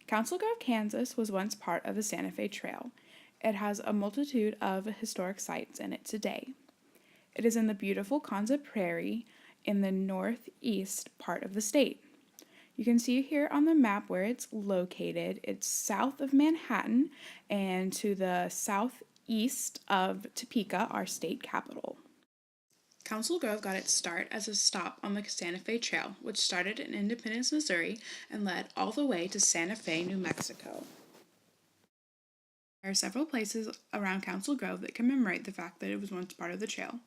Council Grove, Kansas was once part of the Santa Fe Trail. It has a multitude of historic sites in it today. It is in the beautiful Konza Prairie in the northeast part of the state. You can see here on the map where it's located. It's south of Manhattan and to the southeast of Topeka, our state capital. Council Grove got its start as a stop on the Santa Fe Trail, which started in Independence, Missouri, and led all the way to Santa Fe, New Mexico. There are several places around Council Grove that commemorate the fact that it was once part of the trail.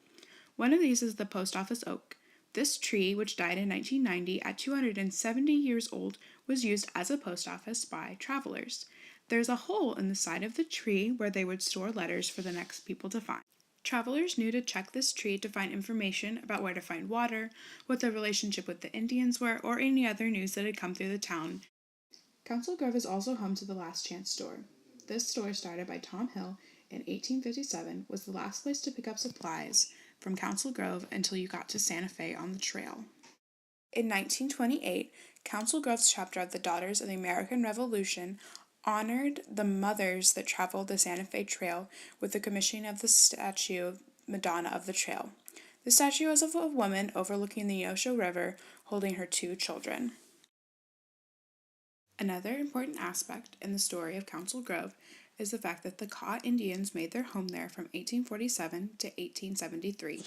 One of these is the Post Office Oak. This tree, which died in 1990 at 270 years old, was used as a post office by travelers. There's a hole in the side of the tree where they would store letters for the next people to find. Travelers knew to check this tree to find information about where to find water, what the relationship with the Indians were, or any other news that had come through the town. Council Grove is also home to the Last Chance store. This store, started by Tom Hill in 1857, was the last place to pick up supplies from Council Grove until you got to Santa Fe on the trail. In 1928, Council Grove's chapter of the Daughters of the American Revolution honored the mothers that traveled the Santa Fe Trail with the commissioning of the statue of Madonna of the Trail. The statue is of a woman overlooking the Neosho River holding her 2 children. Another important aspect in the story of Council Grove is the fact that the Kaw Indians made their home there from 1847 to 1873.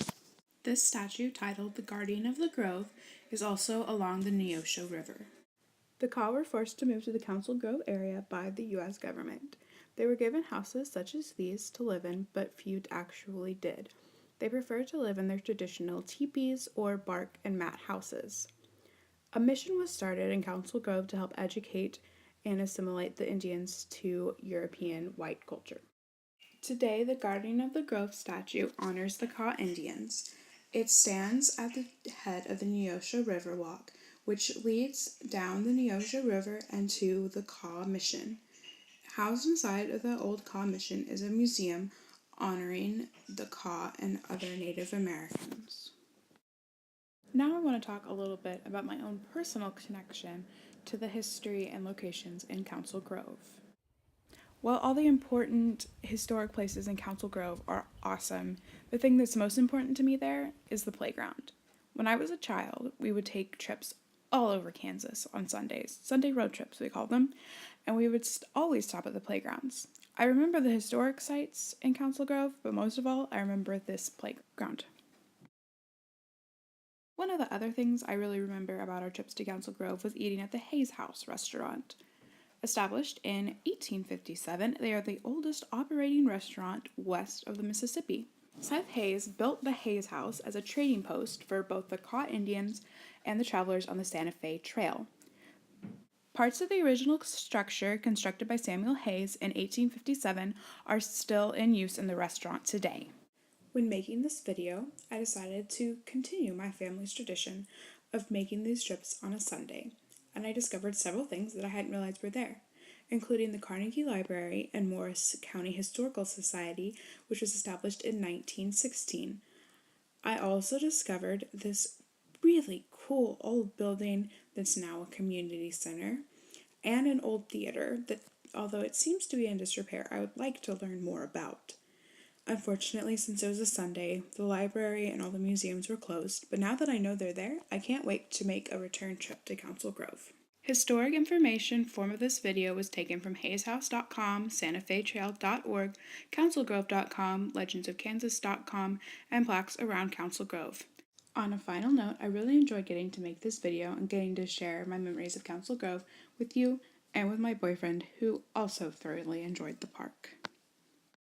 This statue, titled The Guardian of the Grove, is also along the Neosho River. The Kaw were forced to move to the Council Grove area by the U.S. government. They were given houses such as these to live in, but few actually did. They preferred to live in their traditional teepees or bark and mat houses. A mission was started in Council Grove to help educate and assimilate the Indians to European white culture. Today, the Guardian of the Grove statue honors the Kaw Indians. It stands at the head of the Neosho River Walk, which leads down the Neosho River and to the Kaw Mission. Housed inside of the old Kaw Mission is a museum honoring the Kaw and other Native Americans. Now I want to talk a little bit about my own personal connection to the history and locations in Council Grove. While all the important historic places in Council Grove are awesome, the thing that's most important to me there is the playground. When I was a child, we would take trips all over Kansas on Sundays, Sunday road trips we called them, and we would always stop at the playgrounds. I remember the historic sites in Council Grove, but most of all, I remember this playground. One of the other things I really remember about our trips to Council Grove was eating at the Hayes House restaurant. Established in 1857, they are the oldest operating restaurant west of the Mississippi. Seth Hayes built the Hayes House as a trading post for both the Kaw Indians and the travelers on the Santa Fe Trail. Parts of the original structure constructed by Samuel Hayes in 1857 are still in use in the restaurant today. When making this video, I decided to continue my family's tradition of making these trips on a Sunday, and I discovered several things that I hadn't realized were there, including the Carnegie Library and Morris County Historical Society, which was established in 1916. I also discovered this really cool old building that's now a community center, and an old theater that, although it seems to be in disrepair, I would like to learn more about. Unfortunately, since it was a Sunday, the library and all the museums were closed, but now that I know they're there, I can't wait to make a return trip to Council Grove. Historic information form of this video was taken from hayeshouse.com, santafetrail.org, councilgrove.com, legendsofkansas.com, and plaques around Council Grove. On a final note, I really enjoyed getting to make this video and getting to share my memories of Council Grove with you and with my boyfriend, who also thoroughly enjoyed the park.